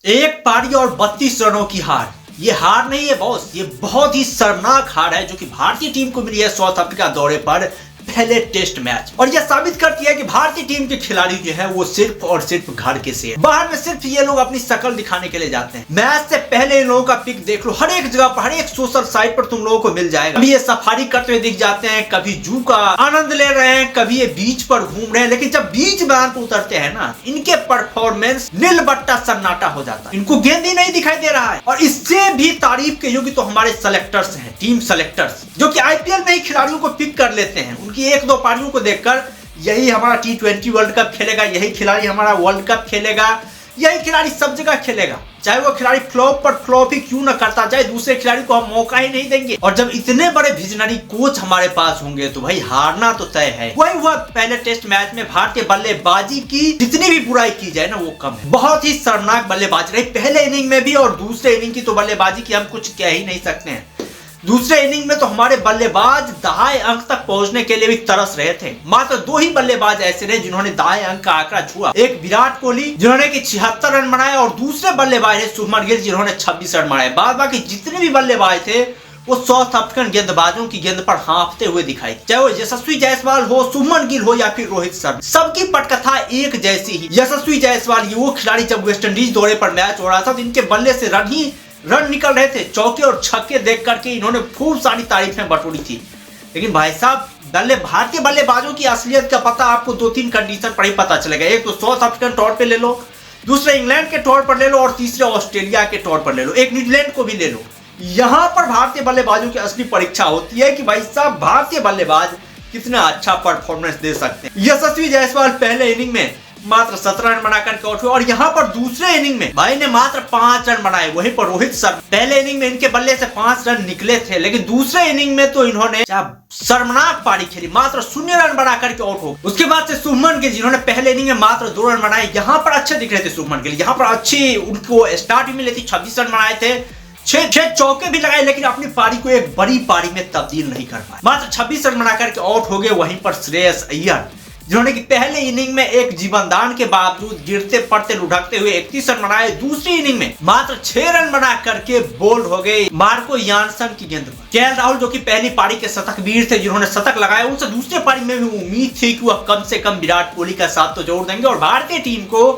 एक पारी और 32 रनों की हार। ये हार नहीं है बॉस, ये बहुत ही शर्मनाक हार है जो कि भारतीय टीम को मिली है साउथ अफ्रीका दौरे पर पहले टेस्ट मैच। और यह साबित करती है कि भारतीय टीम के खिलाड़ी जो है वो सिर्फ और सिर्फ घर के से बाहर में सिर्फ ये लोग अपनी शक्ल दिखाने के लिए जाते हैं। मैच से पहले इन लोगों का पिक देख लो, हर एक जगह पर, हर एक सोशल साइट पर तुम लोगों को मिल जाएगा। कभी ये सफारी करते हुए दिख जाते हैं, कभी जू का आनंद ले रहे हैं, कभी ये बीच पर घूम रहे हैं। लेकिन जब बीच मैदान पर उतरते हैं ना, इनके परफॉर्मेंस नील बट्टा सन्नाटा हो जाता है। इनको गेंद ही नहीं दिखाई दे रहा है। और इससे भी तारीफ के योग्य तो हमारे सेलेक्टर्स हैं, टीम सेलेक्टर्स, जो कि आईपीएल में ही खिलाड़ियों को पिक कर लेते हैं। उनकी एक दो पारियों को देखकर यही हमारा T20 वर्ल्ड कप खेलेगा, यही खिलाड़ी हमारा वर्ल्ड कप खेलेगा, यही खिलाड़ी सब जगह खेलेगा, चाहे वो खिलाड़ी फ्लॉप पर फ्लॉप ही क्यों न करता जाए, दूसरे खिलाड़ी को हम मौका ही नहीं देंगे। और जब इतने बड़े विजनरी कोच हमारे पास होंगे तो भाई हारना तो तय है। वही हुआ पहले टेस्ट मैच में। भारतीय बल्लेबाजी की जितनी भी बुराई की जाए ना वो कम है। बहुत ही शर्मनाक बल्लेबाजी रही पहले इनिंग में भी, और दूसरे इनिंग की तो बल्लेबाजी की हम कुछ कह ही नहीं सकते हैं। दूसरे इनिंग में तो हमारे बल्लेबाज दहाई अंक तक पहुंचने के लिए भी तरस रहे थे। मात्र दो ही बल्लेबाज ऐसे रहे जिन्होंने दहाई अंक का आंकड़ा छुआ। एक विराट कोहली जिन्होंने कि 76 रन बनाए, और दूसरे बल्लेबाज है शुभमन गिल जिन्होंने 26 रन बनाए। बाद बाकी जितने भी बल्लेबाज थे वो साउथ अफ्रीकन गेंदबाजों की गेंद पर हाँफते हुए दिखाई, चाहे वो यशस्वी जायसवाल हो, शुभमन गिल हो या फिर रोहित शर्मा, सबकी पटकथा एक जैसी ही। यशस्वी जायसवाल ये वो खिलाड़ी जब वेस्ट इंडीज दौरे पर मैच हो रहा था तो इनके बल्ले से रन निकल रहे थे। चौके और छक्के देख करके इन्होंने खूब सारी तारीफें बटोरी थी। लेकिन भाई साहब भारतीय बल्लेबाजों की असलियत का पता आपको 2-3 कंडीशन पर ही पता चलेगा। एक तो साउथ अफ्रीकन तौर पे ले लो, दूसरे इंग्लैंड के तौर पर ले लो, और तीसरे ऑस्ट्रेलिया के तौर पर ले लो, एक न्यूजीलैंड को भी ले लो। यहाँ पर भारतीय बल्लेबाजों की असली परीक्षा होती है कि भाई साहब भारतीय बल्लेबाज कितना अच्छा परफॉर्मेंस दे सकते हैं। यशस्वी जायसवाल पहले इनिंग में मात्र 17 रन बनाकर के आउट हुए, और यहाँ पर दूसरे इनिंग में भाई ने मात्र 5 रन बनाए। वहीं पर रोहित शर्मा पहले इनिंग में इनके बल्ले से 5 रन निकले थे, लेकिन दूसरे इनिंग में तो इन्होंने शर्मनाक पारी खेली, मात्र 0 रन बनाकर के आउट हो। उसके बाद से शुभमन गिल जिन्होंने पहले इनिंग में मात्र 2 रन बनाए, यहाँ पर अच्छे दिख रहे थे शुभमन गिल, यहाँ पर अच्छी उनको स्टार्ट भी मिली थी। 26 रन बनाए थे, 6 चौके भी लगाए, लेकिन अपनी पारी को एक बड़ी पारी में तब्दील नहीं कर पाए। मात्र 26 रन बनाकर के आउट हो गए। वहीं पर श्रेयस अय्यर जिन्होंने कि पहले इनिंग में एक जीवनदान के बावजूद गिरते पड़ते लुढ़कते हुए 31 रन बनाए, दूसरी इनिंग में मात्र 6 रन बना करके बोल्ड हो गए मार्को यानसन की गेंद पर। केएल राहुल जो कि पहली पारी के शतकवीर थे, जिन्होंने शतक लगाया, उनसे दूसरी पारी में भी उम्मीद थी कि वह कम से कम विराट कोहली का साथ तो जरूर देंगे और भारतीय टीम को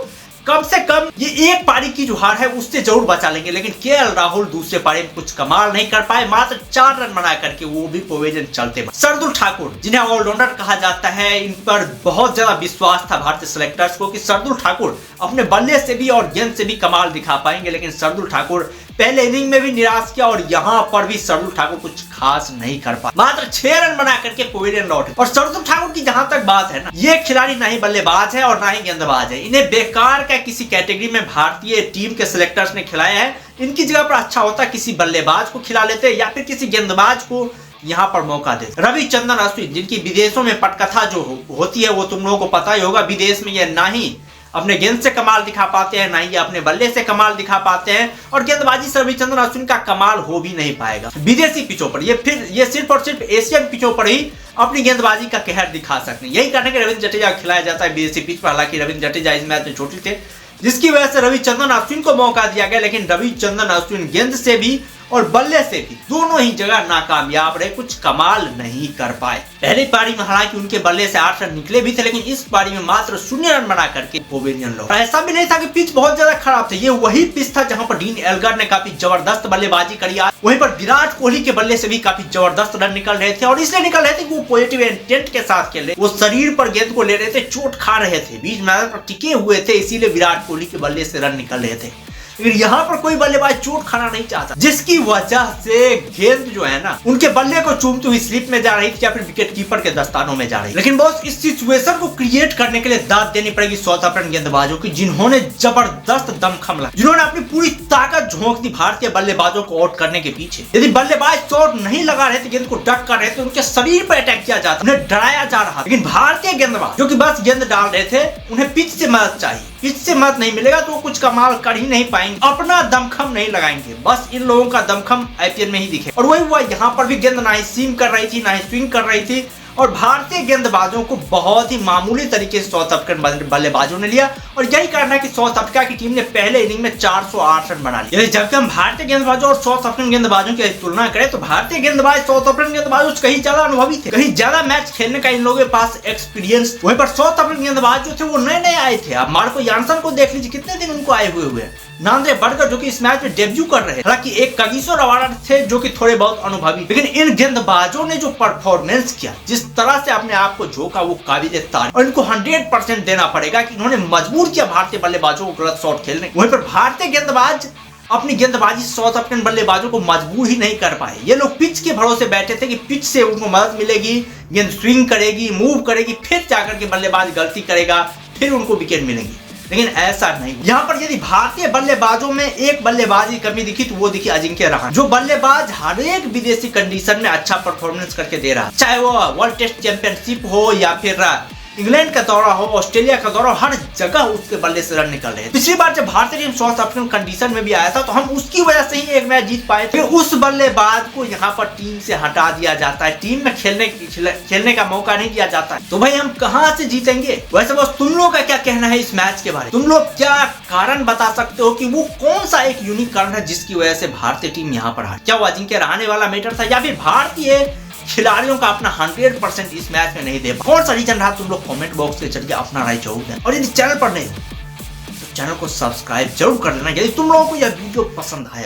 कम से कम ये एक पारी की जो हार है उससे जरूर बचा लेंगे। लेकिन केएल राहुल दूसरे पारी में कुछ कमाल नहीं कर पाए, मात्र 4 रन बना करके, वो भी पवेलियन चलते। शार्दुल ठाकुर जिन्हें ऑलराउंडर कहा जाता है, इन पर बहुत ज्यादा विश्वास था भारतीय सेलेक्टर्स को कि शार्दुल ठाकुर अपने बल्ले से भी और गेंद से भी कमाल दिखा पाएंगे। लेकिन शार्दुल ठाकुर पहले इनिंग में भी निराश किया, और यहाँ पर भी शार्दुल ठाकुर कुछ खास नहीं कर पाए, मात्र 6 रन बना करके पवेलियन लौटे। और शार्दुल ठाकुर की जहां तक बात है ना, ये खिलाड़ी ना ही बल्लेबाज है और ना ही गेंदबाज है। इन्हें बेकार का किसी कैटेगरी में भारतीय टीम के सिलेक्टर्स ने खिलाया है। इनकी जगह पर अच्छा होता किसी बल्लेबाज को खिला लेते या फिर किसी गेंदबाज को यहाँ पर मौका देते। रविचंद्रन अश्विन जिनकी विदेशों में पटकथा जो होती है वो तुम लोगों को पता ही होगा। विदेश में ये ना ही अपने गेंद से कमाल दिखा पाते हैं, ना ही अपने बल्ले से कमाल दिखा पाते हैं, और गेंदबाजी से रविचंद्रन अश्विन का कमाल हो भी नहीं पाएगा विदेशी पिचों पर। ये सिर्फ और सिर्फ एशियन पिचों पर ही अपनी गेंदबाजी का कहर दिखा सकते हैं। यही करने के रविंद्र जडेजा खिलाया जाता है विदेशी पिच पर। हालांकि रविंद्र जडेजा इस मैच में छोटे थे, जिसकी वजह से रविचंद्रन अश्विन को मौका दिया गया। लेकिन रविचंद्रन अश्विन गेंद से भी और बल्ले से भी दोनों ही जगह नाकामयाब रहे, कुछ कमाल नहीं कर पाए। पहली पारी में हालांकि उनके बल्ले से 8 रन निकले भी थे, लेकिन इस पारी में मात्र 0 रन बना करके पवेलियन लौटे। ऐसा भी नहीं था कि पिच बहुत ज्यादा खराब था, ये वही पिच था जहां पर डीन एल्गर ने काफी जबरदस्त बल्लेबाजी करी। वहीं पर विराट कोहली के बल्ले से भी काफी जबरदस्त रन निकल रहे थे, और इसलिए निकल रहे थे कि वो पॉजिटिव इंटेंट के साथ खेल रहे, वो शरीर पर गेंद को ले रहे थे, चोट खा रहे थे, बीच मैदान पर टिके हुए थे, इसीलिए विराट कोहली के बल्ले से रन निकल रहे थे। लेकिन यहाँ पर कोई बल्लेबाज चोट खाना नहीं चाहता, जिसकी वजह से गेंद जो है ना उनके बल्ले को चूमती हुई स्लिप में जा रही थी या फिर विकेट कीपर के दस्तानों में जा रही। लेकिन बॉस इस सिचुएशन को क्रिएट करने के लिए दाद देनी पड़ेगी साउथ अफ्रीकन गेंदबाजों की, जिन्होंने जबरदस्त दमखम लगाया, जिन्होंने अपनी पूरी ताकत झोंक दी भारतीय बल्लेबाजों को आउट करने के पीछे। यदि बल्लेबाज शॉट नहीं लगा रहे थे, गेंद को डक कर रहे थे, उनके शरीर पर अटैक किया जाता, उन्हें डराया जा रहा। लेकिन भारतीय गेंदबाज जो कि बस गेंद डाल रहे थे, उन्हें पिच से मदद चाहिए, पिच से मदद नहीं मिलेगा तो कुछ कमाल कर ही नहीं पाएंगे, अपना दमखम नहीं लगाएंगे। बस इन लोगों का दमखम आईपीएल में ही दिखे। और वही हुआ, यहाँ पर भी गेंद ना ही सीम कर रही थी ना ही स्विंग कर रही थी, और भारतीय गेंदबाजों को बहुत ही मामूली तरीके से साउथ अफ्रीकन बल्लेबाजों ने लिया और यही कारण है कि साउथ अफ्रीका की टीम ने पहले इनिंग में 408 रन बना लिए। जबकि हम भारतीय गेंदबाजों और साउथ अफ्रीकन गेंदबाजों की तुलना करें तो भारतीय गेंदबाज साउथ अफ्रीकन गेंदबाजों से कहीं ज्यादा अनुभवी थे, कहीं ज्यादा मैच खेलने का इन लोगों के पास एक्सपीरियंस। वहीं पर साउथ अफ्रीकन गेंदबाज जो थे वो नए नए आए थे। आप मार्को यानसन को देख लीजिए, कितने दिन उनको आए हुए हैं। नांद्रे बर्गर जो कि इस मैच में डेब्यू कर रहे हैं, हालांकि एक कगिसो रबाडा थे जो कि थोड़े बहुत अनुभवी, लेकिन इन गेंदबाजों ने जो परफॉर्मेंस किया, जिस तरह से अपने आप को झोंका, वो काबिले तारीफ और इनको 100% देना पड़ेगा कि इन्होंने मजबूर किया भारतीय बल्लेबाजों को गलत शॉट खेलने। वहीं पर भारतीय गेंदबाज अपनी गेंदबाजी साउथ अफ्रीकन बल्लेबाजों को मजबूर ही नहीं कर पाए। ये लोग पिच के भरोसे बैठे थे कि पिच से उनको मदद मिलेगी, गेंद स्विंग करेगी, मूव करेगी, फिर जाकर के बल्लेबाज गलती करेगा, फिर उनको विकेट मिलेंगी। लेकिन ऐसा नहीं। यहाँ पर यदि भारतीय बल्लेबाजों में एक बल्लेबाज की कमी दिखी तो वो दिखी अजिंक्य रहाणे, जो बल्लेबाज हर एक विदेशी कंडीशन में अच्छा परफॉर्मेंस करके दे रहा है, चाहे वो वर्ल्ड टेस्ट चैंपियनशिप हो या फिर इंग्लैंड का दौरा हो, ऑस्ट्रेलिया का दौरा हो, हर जगह उसके बल्ले से रन निकल रहे हैं। पिछली बार जब भारतीय टीम साउथ अफ्रीकन कंडीशन में भी आया था तो हम उसकी वजह से ही एक मैच जीत पाए थे। उस बल्लेबाज को यहाँ पर टीम से हटा दिया जाता है, टीम में खेलने का मौका नहीं दिया जाता है, तो भाई हम कहाँ से जीतेंगे। वैसे बस तुम लोगों का क्या कहना है इस मैच के बारे में? तुम लोग क्या कारण बता सकते हो कि वो कौन सा एक यूनिक कारण है जिसकी वजह से भारतीय टीम यहाँ पर हारी? क्या वो अजिंक्य रहाणे वाला मैटर था या फिर भारतीय खिलाड़ियों का अपना 100% इस मैच में नहीं दे? कौन सा रीजन रहा? तुम लोग कमेंट बॉक्स में चल के अपना राय जरूर दें। और यदि चैनल पर नहीं हो तो चैनल को सब्सक्राइब जरूर कर लेना यदि तुम लोगों को यह वीडियो पसंद आया।